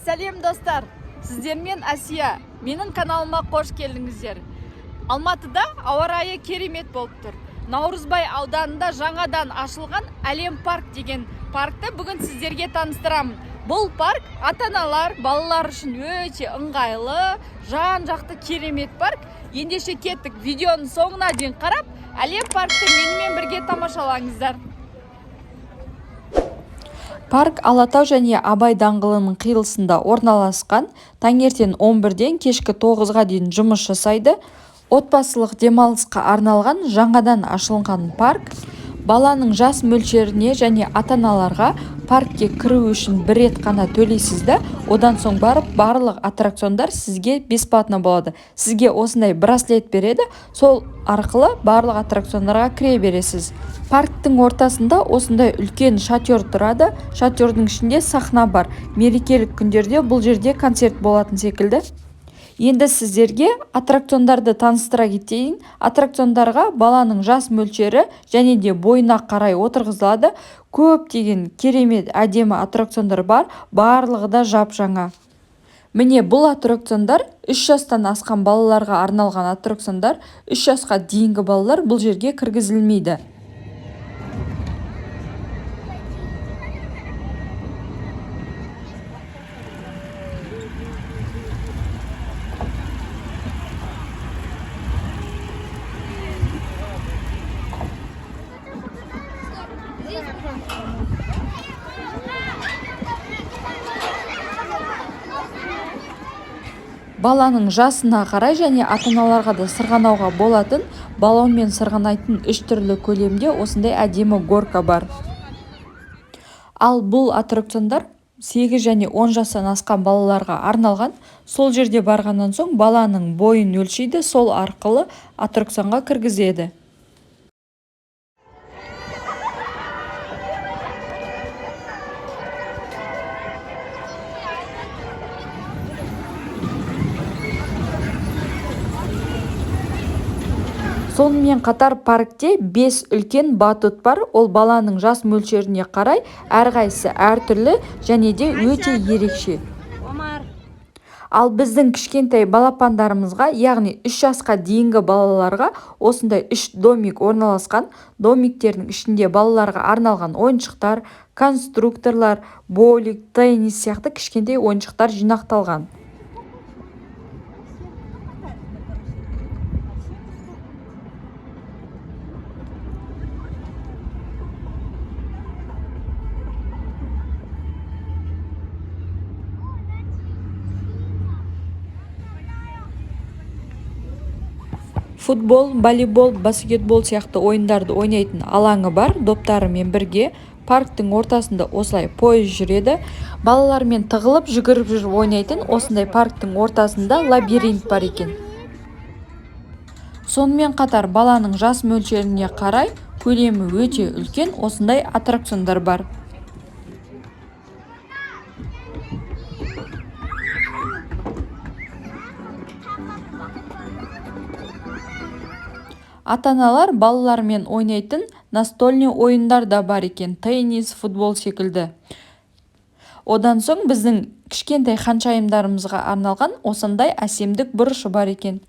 Сәлем достар, сіздермен Асия. Менің каналыма қош келдіңіздер. Алматыда ауа райы керемет болып тұр. Наурызбай ауданында жаңадан ашылған Әлем парк деген паркты бүгін сіздерге таныстырамын. Бұл парк ата-аналар, балалар үшін өте ыңғайлы, жан-жақты керемет парк. Ендеше кеттік, видеоның соңына дейін қарап, Әлем паркты менімен бірге тамашалаңыздар. Парк Алатау және Абай даңғылының қиылысында орналасқан. Таңертең 11-ден кешкі 9-ға дейін жұмыс жасайды. Отбасылық демалысқа арналған жаңадан ашылған парк. Баланың жас мөлшеріне және ата-аналарға паркке кіру үшін бір рет қана төлейсізді. Одан соң барып барлық аттракциондар сізге бесплатно болады. Сізге осындай браслет береді, сол арқылы барлық аттракциондарға кіре бересіз. Парктың ортасында осындай үлкен шатер тұрады. Шатердің ішінде сахна бар. Мерекелік күндерде бұл жерде концерт болатын секілді. Енді сіздерге аттракциондарды таныстыра кетейін. Аттракциондарға баланың жас мөлшері және де бойына қарай отырғызылады. Көптеген керемет әдемі аттракциондар бар, барлығы да жап-жаңа. Міне бұл аттракциондар 3 жастан асқан балаларға арналған аттракциондар. 3 жасқа дейінгі балалар бұл жерге кіргізілмейді. Баланың жасына қарай және ата-аналарға да сырғанауға болатын, балонмен сырғанайтын 3 түрлі көлемде осындай әдемі горка бар. Ал бұл аттракциондар 8 және 10 жастан асқан балаларға арналған. Сол жерде барғаннан соң баланың бойын өлшейді, сол арқылы аттракционға кіргізеді. Сонымен қатар паркте 5 үлкен батут бар. Ол баланың жас мөлшеріне қарай әрқайсысы әртүрлі және де өте ерекше. Ал біздің кішкентай балапандарымызға, яғни 3 жасқа дейінгі балаларға осындай 3 домик орналасқан. Домиктердің ішінде балаларға арналған ойыншықтар, конструкторлар, боулинг, теннис сияқты кішкентай ойыншықтар жинақталған. Футбол, волейбол, баскетбол сияқты ойындарды ойнайтын алаңы бар. Доптарымен бірге парктың ортасында осылай пойыз жүреді. Балалармен тығылып жүгіріп жүріп ойнайтын осындай парктың ортасында лабиринт бар екен. Сонымен қатар баланың жас мөлшеріне қарай көлемі өте үлкен осындай аттракциондар бар. Ата-аналар балалармен ойнайтын настольный ойындар да бар екен, теннис, футбол секілді. Одан соң біздің кішкентай ханшайымдарымызға арналған осындай әсемдік бұрышы бар екен.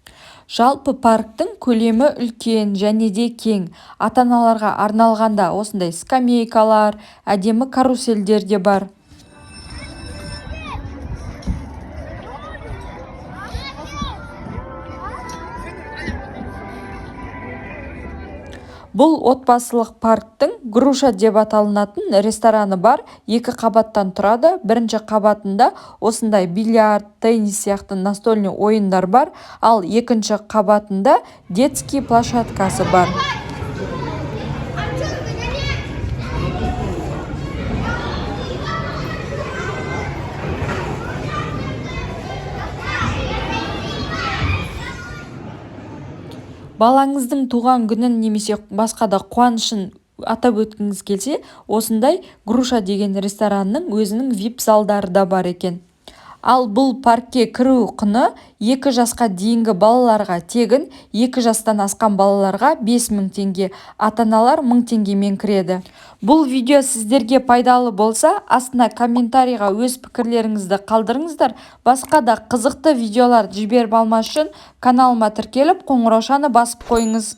Жалпы парктың көлемі үлкен және де кең. Ата-аналарға арналғанда осындай скамейкалар, әдемі каруселдер де бар. Бұл отбасылық парктың Груша деп аталынатын рестораны бар. 2 қабаттан тұрады. Бірінші қабатында осындай бильярд, теннис сияқты настольный ойындар бар. Ал екінші қабатында детский площадкасы бар. Балаңыздың туған күнін немесе басқа да қуанышын атап өткіңіз келсе, осындай Груша деген ресторанның өзінің VIP залдары да бар екен. Ал бұл паркке кіру құны 2 жасқа дейінгі балаларға тегін, 2 жастан асқан балаларға 5000 теңге, ата-аналар 1000 теңгемен кіреді. Бұл видео сіздерге пайдалы болса, астына комментарийға өз пікірлеріңізді қалдырыңыздар. Басқа да қызықты видеолар жіберіп алмас үшін каналыма тіркеліп, қоңыраушаны басып қойыңыз.